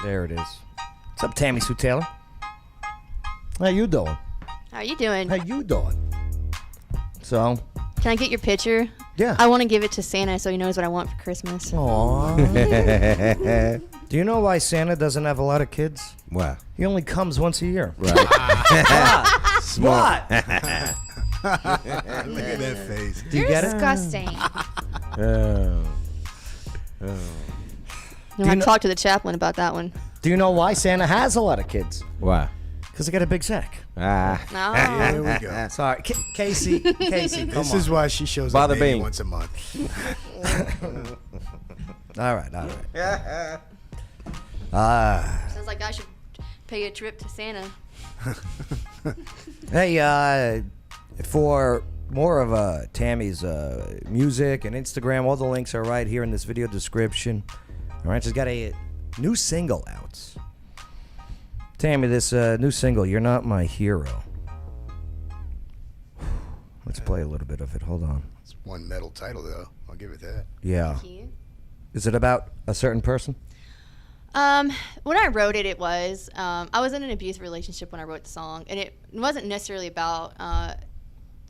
There it is. What's up, Tammy Sue Taylor? How you doing? How you doing? How you doing? So, Can I get your picture? yeah. I want to give it to Santa so he knows what I want for Christmas. Aww. Do you know why Santa doesn't have a lot of kids? Wow. He only comes once a year. Right. Smart. Look at that face. Do you You're get it? disgusting. You have to talk to the chaplain about that one. Do you know why Santa has a lot of kids? Why? Because they got a big sack. Ah. No. Here we go. Sorry, Casey, come This on. is why she shows Bother up maybe Bean. once a month. All right. Sounds like I should pay a trip to Santa. Hey, for more of Tammy's music and Instagram, all the links are right here in this video description. All right, she's got a new single out. Tammy, this new single, You're Not My Hero. Let's play a little bit of it. Hold on. It's one metal title, though. I'll give it that. Yeah. Thank you. Is it about a certain person? When I wrote it, it was. I was in an abusive relationship when I wrote the song, and it wasn't necessarily about the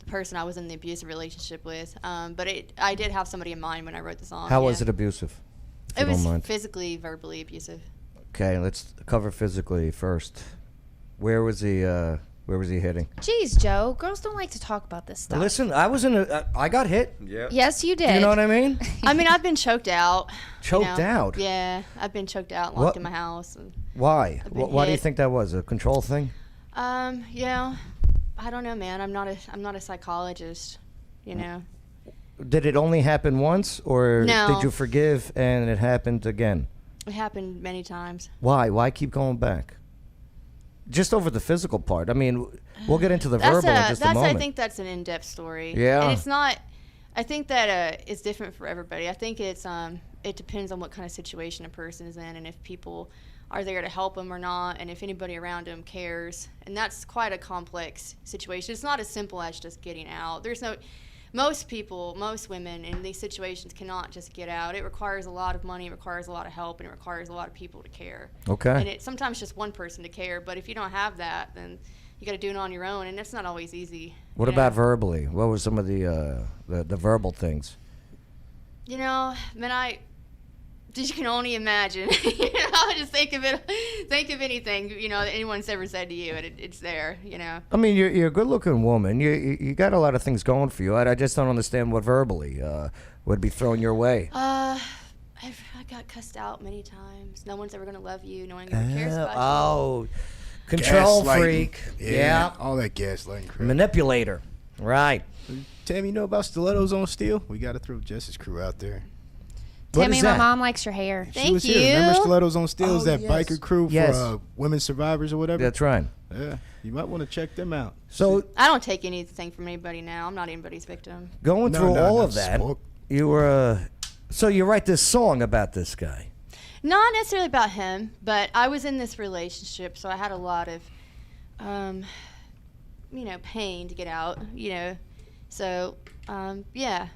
person I was in the abusive relationship with. But I did have somebody in mind when I wrote the song. How was it abusive? If It you was don't mind. physically, verbally abusive. Okay, let's cover physically first. Where was he hitting? Jeez, Joe. Girls don't like to talk about this stuff. Listen, I was in a. I got hit. Yeah. Yes, you did. You know what I mean? I mean, I've been choked out. Choked out? Yeah, I've been choked out, and What? locked in my house. And, Why? I've been Why do you hit. think that was? A control thing? I don't know, man. I'm not a psychologist. You know. Did it only happen once, or No. did you forgive and it happened again? It happened many times. Why? Why keep going back? Just over the physical part. I mean, we'll get into the verbal in just a moment. I think that's an in-depth story. Yeah. And it's not. I think that it's different for everybody. I think it's it depends on what kind of situation a person is in, and if people are there to help them or not, and if anybody around them cares. And that's quite a complex situation. It's not as simple as just getting out. Most people, most women in these situations cannot just get out. It requires a lot of money, it requires a lot of help, and it requires a lot of people to care. Okay. And it's sometimes just one person to care, but if you don't have that, then you got to do it on your own, and that's not always easy. What you about know? verbally? What were some of the verbal things? You know, man, you can only imagine. You know, just think of anything, you know, that anyone's ever said to you, and it's there, you know. I mean, you're a good-looking woman. You got a lot of things going for you. I just don't understand what verbally would be thrown your way. I got cussed out many times. No one's ever gonna love you. No one ever cares about you. Oh, control Gaslighting. freak. Yeah. All that gaslighting crap. Manipulator. Right. Tammy, you know about stilettos on steel? We got to throw Jess's crew out there. What Tammy, is my that? mom likes your hair. She Thank was you. here. Remember stilettos on steel? Oh, Is that yes. biker crew Yes. for women survivors or whatever? That's right. Yeah, you might want to check them out. So I don't take anything from anybody now. I'm not anybody's victim. going No, through no, all no of that, smoke. you were. So you write this song about this guy. Not necessarily about him, but I was in this relationship, so I had a lot of, pain to get out, So, yeah.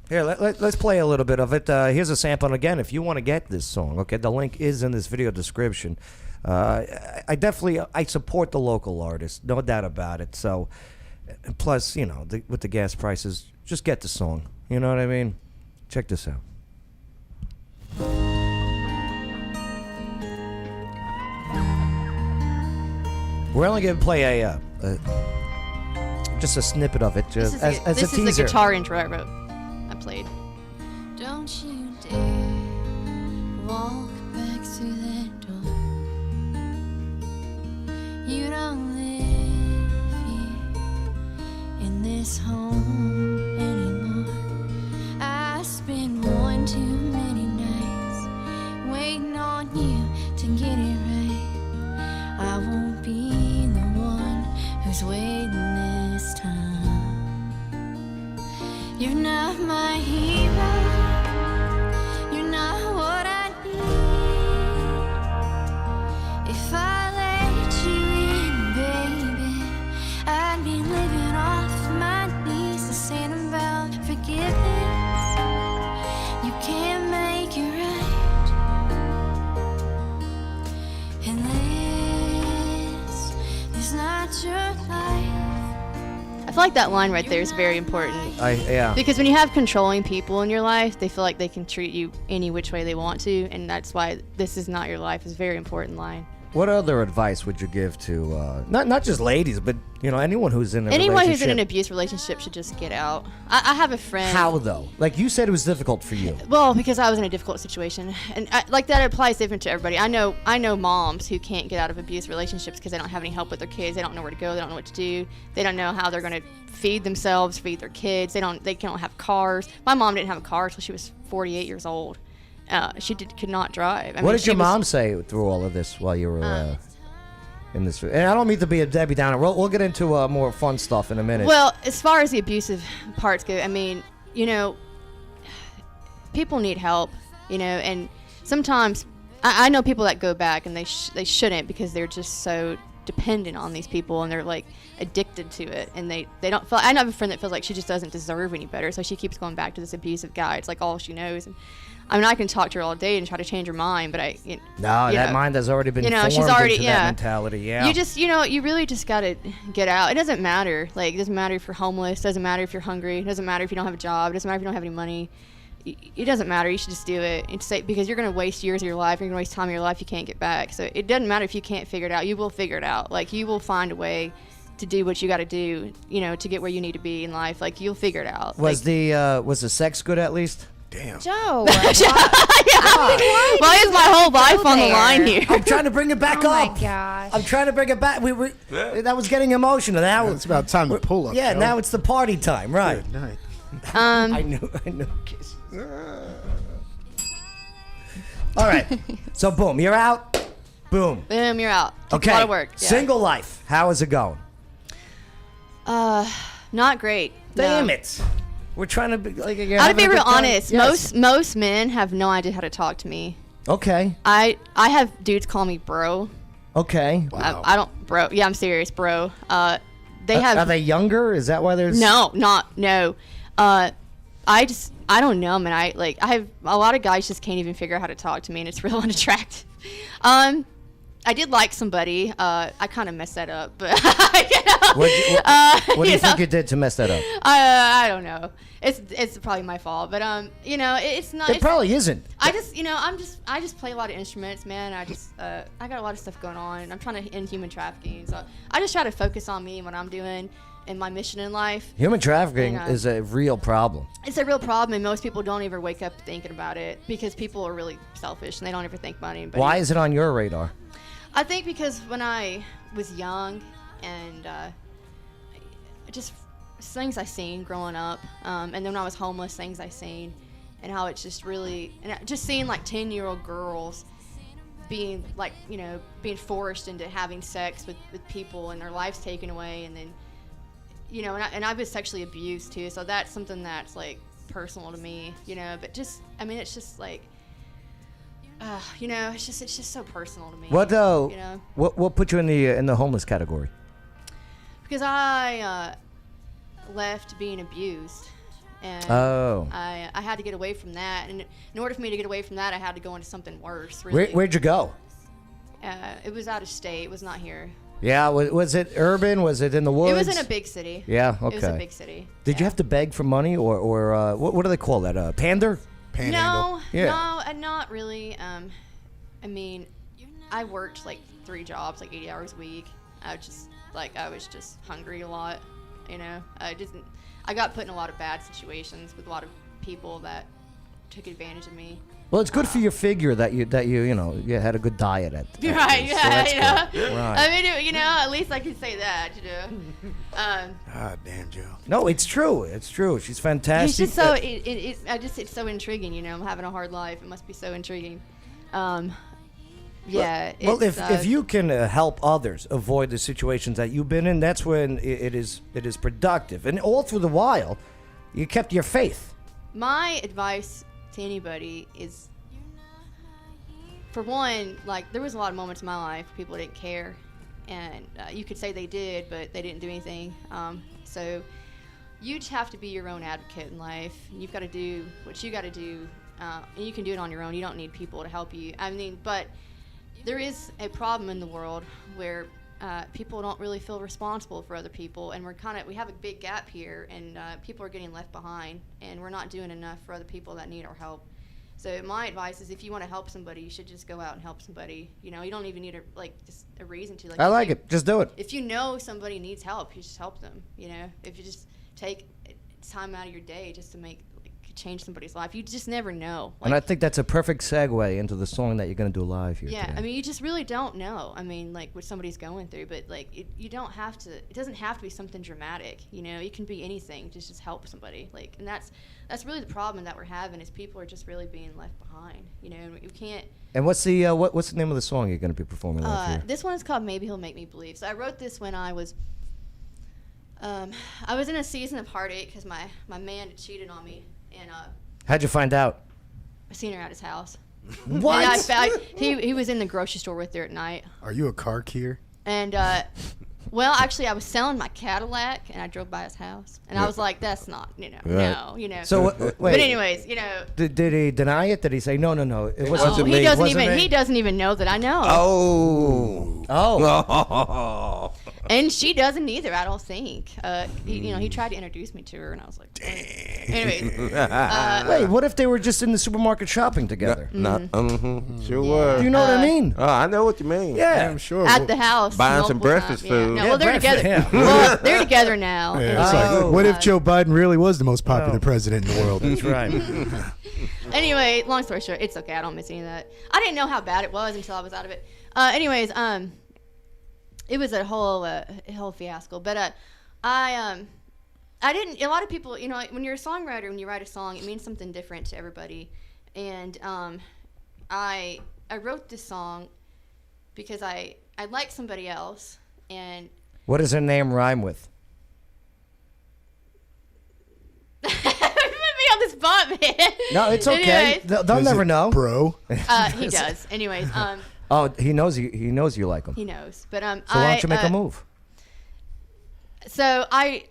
Here, let's play a little bit of it. Here's a sample. And again, if you want to get this song, okay, the link is in this video description. I support the local artists, no doubt about it. So, plus, with the gas prices, just get the song. You know what I mean? Check this out. We're only going to play just a snippet of it, This just is, as this a is teaser. the guitar intro I wrote. I played. Don't you dare walk back through that door. You don't live here in this home anymore. I spent one too many nights waiting on you to get it right. I won't be the one who's waiting this time. You're not my hero. You're not what I need. If I let you in, baby, I'd be living off my knees, saying about forgiveness. You can't make it right. And this is not your life. I feel like that line right there is very important. Yeah. Because when you have controlling people in your life, they feel like they can treat you any which way they want to, and that's why this is not your life is a very important line. What other advice would you give to not just ladies, but anyone who's in a Anyone relationship? who's in an abuse relationship should just get out. I have a friend. How though? Like you said, it was difficult for you. Well, because I was in a difficult situation, and like that applies different to everybody. I know moms who can't get out of abuse relationships because they don't have any help with their kids. They don't know where to go. They don't know what to do. They don't know how they're going to feed themselves, feed their kids. They can't have cars. My mom didn't have a car until she was 48 years old. She could not drive. What did your mom say through all of this while you were in this? And I don't mean to be a Debbie Downer. We'll get into more fun stuff in a minute. Well, as far as the abusive parts go, I mean, people need help, and sometimes I know people that go back and they shouldn't because they're just so dependent on these people and they're like addicted to it, and they don't feel. I have a friend that feels like she just doesn't deserve any better, so she keeps going back to this abusive guy. It's like all she knows. And I mean, I can talk to her all day and try to change her mind, but that mind has already been formed she's already into that mentality. Yeah. You just you really just gotta get out. It doesn't matter. Like, it doesn't matter if you're homeless. It doesn't matter if you're hungry. It doesn't matter if you don't have a job. It doesn't matter if you don't have any money. It doesn't matter. You should just do it. Because you're gonna waste years of your life. You're gonna waste time of your life you can't get back. So it doesn't matter if you can't figure it out. You will figure it out. Like, you will find a way to do what you got to do. To get where you need to be in life. Like, you'll figure it out. Was the sex good at least? Damn. Joe. Why is my whole life on the line here? I'm trying to bring it back Oh up. my gosh. I'm trying to bring it back. That was getting emotional. Now It's about time to pull up. Yeah, Joe. now it's the party time, right? Good night. I knew. Kiss. All right. So boom, you're out. Boom. Boom, you're out. Took Okay. a lot of work. Yeah. Single life. How is it going? Not great. Damn No. it. We're trying to be like. I'll be real honest. Most men have no idea how to talk to me. Okay. I have dudes call me bro. Okay. Wow. I don't bro. Yeah, I'm serious, bro. They have. Are they younger? Is that why there's? No. I don't know, man. I have a lot of guys just can't even figure out how to talk to me, and it's real unattractive. I did like somebody. I kind of messed that up, but What do you think you did to mess that up? I don't know. It's probably my fault, but it's not. It probably isn't. I just play a lot of instruments, man. I got a lot of stuff going on. I'm trying to end human trafficking, so I just try to focus on me and what I'm doing and my mission in life. Human trafficking is a real problem. It's a real problem, and most people don't ever wake up thinking about it because people are really selfish and they don't ever think about anybody. Why is it on your radar? I think because when I was young and just things I seen growing up, and then when I was homeless, things I seen, and how it's just really, and just seeing like 10-year-old girls being like, being forced into having sex with people and their lives taken away, and then, and I was sexually abused too, so that's something that's like personal to me, but just, I mean, it's just like, it's just so personal to me. What put you in the homeless category? Because I left being abused, and I had to get away from that. And in order for me to get away from that, I had to go into something worse. Really. Where'd you go? It was out of state. It was not here. Yeah, was it urban? Was it in the woods? It was in a big city. Yeah, okay. It was a big city. Did you have to beg for money, or what do they call that? Pander? No, Yeah. no, not really. I mean, I worked like 3 jobs, like 80 hours a week. I was just hungry a lot, You know, I got put in a lot of bad situations with a lot of people that took advantage of me. Well, it's good for your figure that you had a good diet at. Right, least. yeah, So you that's know. good. Right. I mean, at least I can say that, you know. God damn, Joe. No, it's true. It's true. She's fantastic. It's just so it's so intriguing, you know. I'm having a hard life. It must be so intriguing. Yeah. Well, if you can help others avoid the situations that you've been in, that's when it is productive. And all through the while, you kept your faith. My advice to anybody is, for one, like, there was a lot of moments in my life where people didn't care, and you could say they did, but they didn't do anything. So you just have to be your own advocate in life. You've got to do what you got to do, and you can do it on your own. You don't need people to help you. I mean, but there is a problem in the world where people don't really feel responsible for other people, and we have a big gap here, and people are getting left behind, and we're not doing enough for other people that need our help. So my advice is, if you want to help somebody, you should just go out and help somebody. You know, you don't even need just a reason to. Like, I like it. Just do it. If you know somebody needs help, you just help them. You know, if you just take time out of your day just to change somebody's life, you just never know. And I think that's a perfect segue into the song that you're going to do live here today. I mean, you just really don't know. I mean, like, what somebody's going through, but you don't have to. It doesn't have to be something dramatic. You know, it can be anything. Just help somebody. And that's really the problem that we're having, is people are just really being left behind. You know, and you can't. And what's the name of the song you're going to be performing live here? This one is called "Maybe He'll Make Me Believe." So I wrote this when I was in a season of heartache because my man had cheated on me, and How'd you find out? I seen her at his house. What? He was in the grocery store with her at night. Are you a car keyer? And well, actually, I was selling my Cadillac, and I drove by his house, and I was like, "That's not, no, So wait. But anyways, Did he deny it? Did he say no? It wasn't he me. doesn't Wasn't even me? he doesn't even know that I know. Oh. And she doesn't either, I don't think. He tried to introduce me to her, and I was like, "Damn." Anyways, Wait, what if they were just in the supermarket shopping together? Sure were. Do you know what I mean? Oh, I know what you mean. Yeah, I'm sure. at the house, Buying some multiple breakfast times, yeah. food. No, Yeah, well, they're breakfast, together. yeah. Well, they're together now. Yeah, it's like, what if Joe Biden really was the most popular president in the world? That's right. Anyway, long story short, it's okay. I don't miss any of that. I didn't know how bad it was until I was out of it. It was a whole fiasco. But I didn't. A lot of people, when you're a songwriter, when you write a song, it means something different to everybody. And I wrote this song because I like somebody else. And What does her name rhyme with? you put me on the spot, man. No, it's okay. Anyways, They'll never know. Bro. he does. Anyways, Oh, he knows you. He knows you like him. he knows. But So why don't you make a move? So I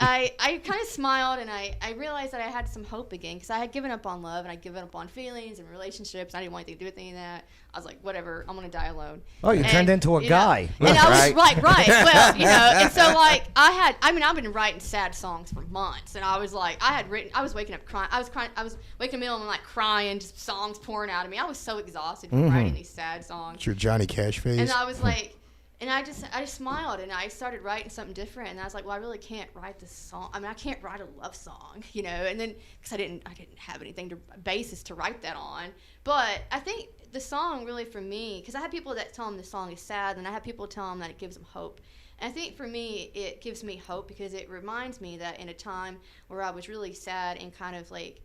kind of smiled, and I realized that I had some hope again, because I had given up on love, and I'd given up on feelings and relationships. I didn't want anything to do with any of that. I was like, whatever, I'm going to die alone. Oh, you turned into a guy. And I was Right. right. Well, and so I've been writing sad songs for months, and I was like, I was waking up crying. I was waking up in the middle of the night crying, just songs pouring out of me. I was so exhausted from writing these sad songs. It's your Johnny Cash phase. And I was like, and I just smiled, and I started writing something different, and I was like, well, I really can't write this song. I mean, I can't write a love song, and then, because I didn't have anything basis to write that on. But I think the song really, for me, because I have people that tell them the song is sad, and I have people tell them that it gives them hope. And I think for me, it gives me hope, because it reminds me that in a time where I was really sad and kind of like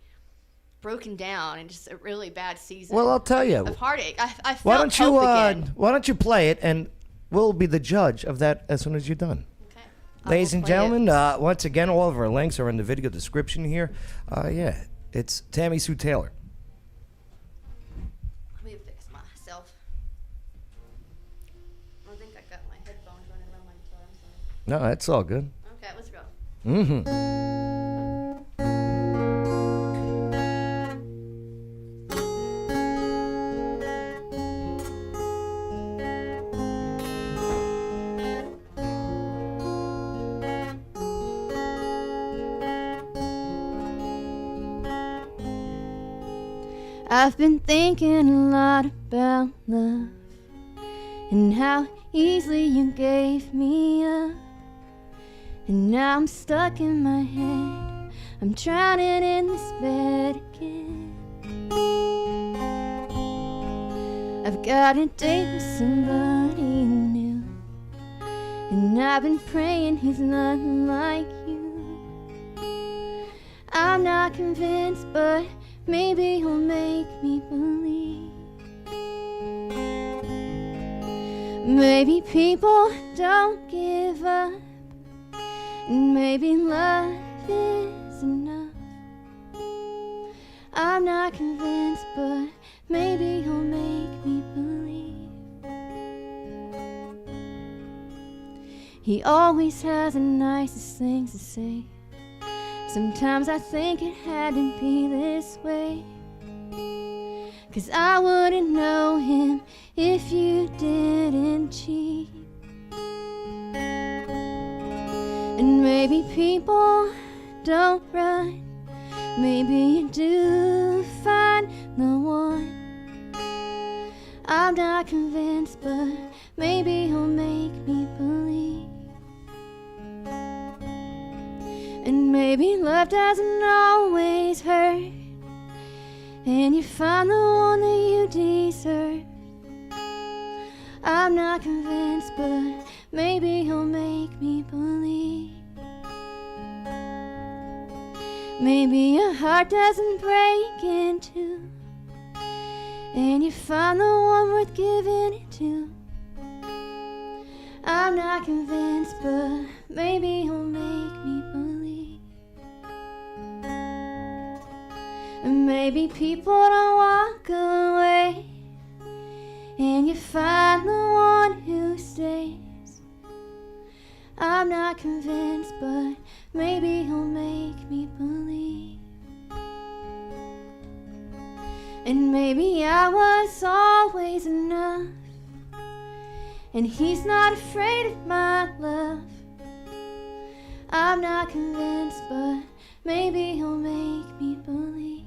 broken down, and just a really bad season. Well, I'll tell you. Of heartache, I felt hope again. Why don't you play it, and we'll be the judge of that as soon as you're done. Okay. Ladies and gentlemen, once again, all of our links are in the video description here. It's Tammy Sue Taylor. Let me fix myself. I think I got my headphones running around my guitar. I'm sorry. No, that's all good. Okay, let's go. I've been thinking a lot about love, and how easily you gave me up, And now I'm stuck in my head. I'm drowning in this bed again. I've got a date with somebody new, and I've been praying he's nothing like you. I'm not convinced, but maybe he'll make me believe. Maybe people don't give up, and maybe love is enough. I'm not convinced, but maybe he'll make me believe. He always has the nicest things to say. Sometimes I think it had to be this way, 'cause I wouldn't know him if you didn't cheat. And maybe people don't run, maybe you do find the one. I'm not convinced, but maybe he'll make me believe. And maybe love doesn't always hurt, and you find the one that you deserve. I'm not convinced, but maybe he'll make me believe. Maybe your heart doesn't break in two, and you find the one worth giving it to. I'm not convinced, but maybe he'll make me believe. And maybe people don't walk away, and you find the one who stays. I'm not convinced, but maybe he'll make me believe. And maybe I was always enough, and he's not afraid of my love. I'm not convinced, but maybe he'll make me believe.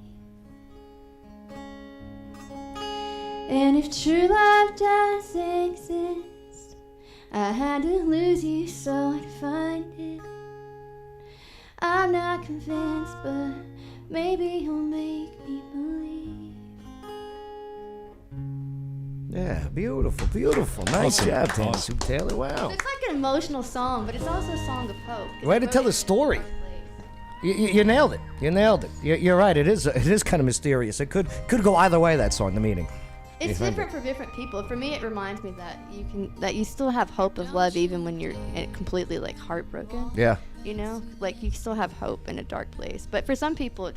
And if true love does exist, I had to lose you so I'd find it. I'm not convinced, but maybe he'll make me believe. Yeah, beautiful, beautiful. Nice job, Tammy Sue Taylor. Wow. It's like an emotional song, but it's also a song of hope. Way to tell the story. You nailed it. You nailed it. You're right. It is kind of mysterious. It could go either way, that song, the meaning. It's different for different people. For me, it reminds me that you still have hope of love even when you're completely like heartbroken. Yeah. You know, like you still have hope in a dark place. But for some people,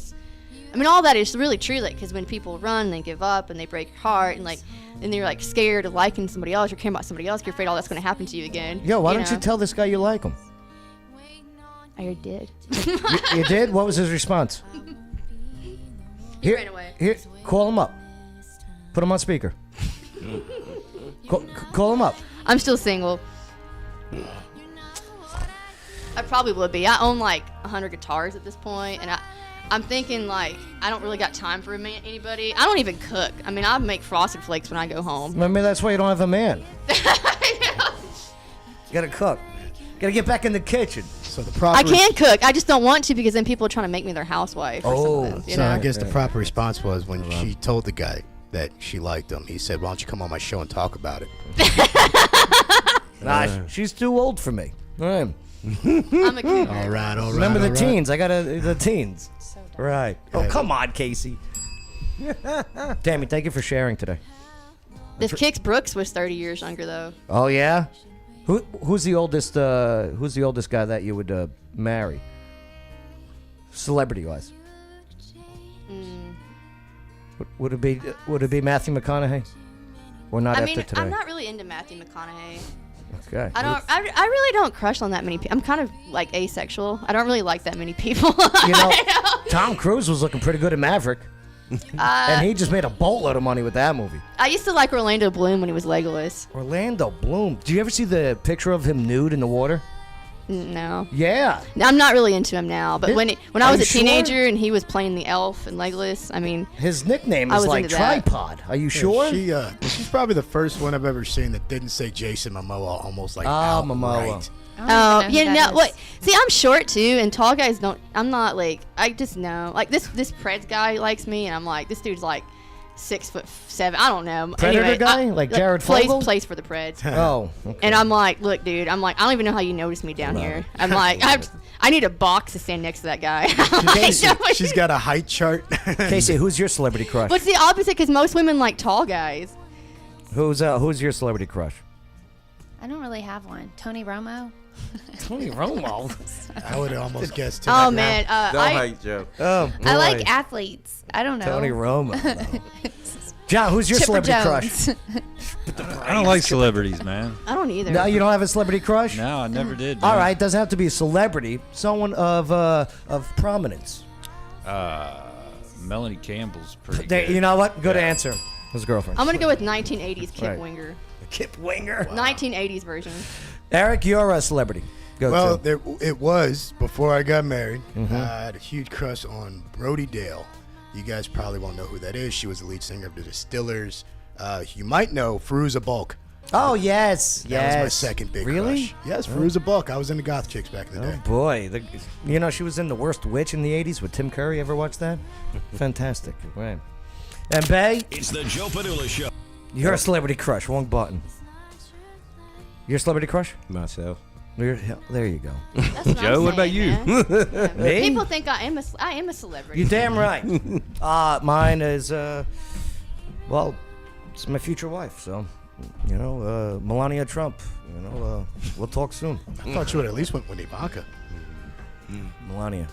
all that is really true. Like, because when people run, they give up and they break your heart, and you're like scared of liking somebody else, you're caring about somebody else, you're afraid all that's going to happen to you again. Yo, why don't you tell this guy you like him? I already did. You did? What was his response? He ran away. Here, call him up. Put him on speaker. Call him up. I'm still single. I probably would be. I own like 100 guitars at this point, and I'm thinking like I don't really got time for anybody. I don't even cook. I make Frosted Flakes when I go home. Maybe that's why you don't have a man. You gotta cook. Gotta get back in the kitchen. So the proper I can cook. I just don't want to because then people are trying to make me their housewife. Or something, so I guess the proper response was when she told the guy that she liked him, he said, "Why don't you come on my show and talk about it?" Nah, she's too old for me. All right. I'm a cougar. All right. Remember the teens. I got the teens. So dumb. Right. Oh, come on, Casey. Tammy, thank you for sharing today. This Kix Brooks was 30 years younger though. Oh yeah. Who's the oldest? Who's the oldest guy that you would marry? Celebrity-wise. Would it be Matthew McConaughey? Or not after today? I'm not really into Matthew McConaughey. Okay. I really don't crush on that many people. I'm kind of like asexual. I don't really like that many people. Tom Cruise was looking pretty good in Maverick. And he just made a boatload of money with that movie. I used to like Orlando Bloom when he was Legolas. Orlando Bloom. Did you ever see the picture of him nude in the water? No. Yeah. I'm not really into him now, but when I was a sure? teenager and he was playing the elf and Legolas, his nickname I is was like into that. Tripod. Are you sure? She's probably the first one I've ever seen that didn't say Jason Momoa almost like outright. Momoa. I don't even know who that is. what? See, I'm short too, and tall guys don't. I'm not like. I just know. Like this Preds guy likes me, and I'm like, this dude's like 6'7". I don't know. Predator Anyway, guy? Like Jared plays Fogle? plays for the Preds. Oh, okay. And I'm like, look, dude. I'm like, I don't even know how you noticed me down here. I'm like, I need a box to stand next to that guy. She's got a height chart. Casey, who's your celebrity crush? But it's the opposite because most women like tall guys. Who's your celebrity crush? I don't really have one. Tony Romo. Tony Romo. I would have almost guessed him. Oh man, Don't hate Joe. Oh, boy. I like athletes. I don't know. Tony Romo. though. John, who's your Chipper celebrity Jones. crush? I don't like celebrities, man. I don't either. No, you don't have a celebrity crush? No, I never did. All man. right, doesn't have to be a celebrity. Someone of prominence. Melanie Campbell's pretty There, good. you know what? Good answer. His girlfriend. I'm gonna go with 1980s Kip Right. Winger. Kip Winger. 1980s version. Eric, you're a celebrity. Go Well, to. it was before I got married. Mm-hmm. I had a huge crush on Brody Dale. You guys probably won't know who that is. She was the lead singer of the Distillers. You might know Firuza Balk. Oh, yes. That yes. was my second big Really? crush. Yes, Firuza Balk. I was into goth chicks back in the Oh, day. boy. You know, she was in The Worst Witch in the 80s with Tim Curry. Ever watch that? Fantastic. Right. And Bay, It's the Joe Padula Show. you're a celebrity crush. Wrong button. You're a celebrity crush? Myself. There you go. That's what Joe, I'm what about saying, you? man. Yeah. Me? People think I am a celebrity. You're damn right. Mine is, well, it's my future wife. So, Melania Trump. We'll talk soon. I thought you would at least went with Ivanka. Melania,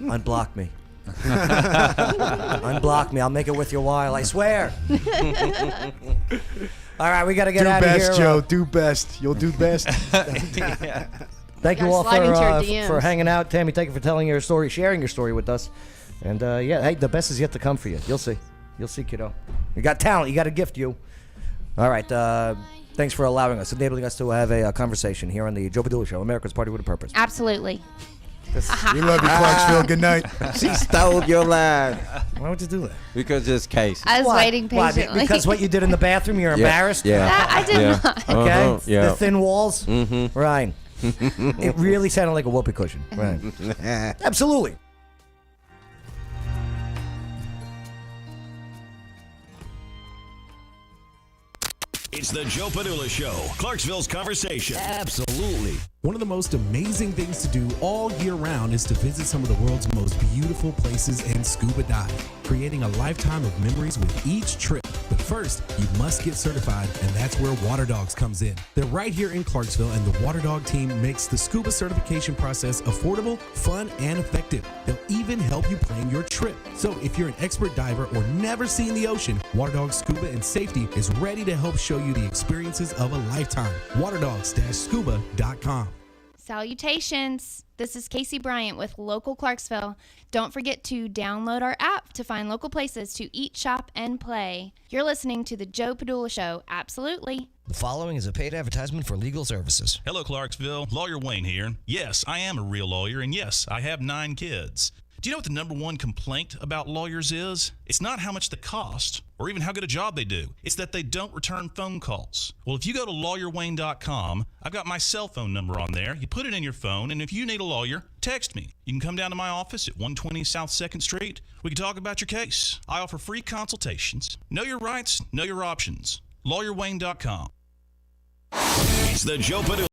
unblock me. Unblock me. I'll make it with your while. I swear. All right, we got to get out Do of here. best, Joe. Do best. You'll do best. Thank you Gotta all slide into your for DMs. hanging out. Tammy, thank you for telling your story, sharing your story with us. And hey, the best is yet to come for you. You'll see. You'll see, kiddo. You got talent. You got a gift, you. All right. Thanks for allowing us, enabling us to have a conversation here on the Joe Padula Show, America's Party with a Purpose. Absolutely. We love you, Clarksville. Good night. She stole your line Why would you do that? because it's Casey. I was Why? waiting Why? patiently. Because what you did in the bathroom, you're embarrassed? Yeah. That I did yeah. not. Okay? Uh-huh, yeah. The thin walls? Mm-hmm. Right. It really sounded like a whoopee cushion. Right. Absolutely. It's the Joe Padula Show, Clarksville's conversation. Absolutely. One of the most amazing things to do all year round is to visit some of the world's most beautiful places and scuba dive, creating a lifetime of memories with each trip. But first, you must get certified, and that's where Water Dogs comes in. They're right here in Clarksville, and the Water Dog team makes the scuba certification process affordable, fun, and effective. They'll even help you plan your trip. So if you're an expert diver or never seen the ocean, Water Dogs Scuba and Safety is ready to help show you the experiences of a lifetime. waterdogs-scuba.com. Salutations. This is Casey Bryant with Local Clarksville. Don't forget to download our app to find local places to eat, shop, and play. You're listening to the Joe Padula Show. Absolutely. The following is a paid advertisement for legal services. Hello, Clarksville. Lawyer Wayne here. Yes, I am a real lawyer, and yes, I have 9 kids. Do you know what the number one complaint about lawyers is? It's not how much they cost or even how good a job they do. It's that they don't return phone calls. Well, if you go to lawyerwayne.com, I've got my cell phone number on there. You put it in your phone, and if you need a lawyer, text me. You can come down to my office at 120 South 2nd Street. We can talk about your case. I offer free consultations. Know your rights, know your options. lawyerwayne.com. It's the Joe Padula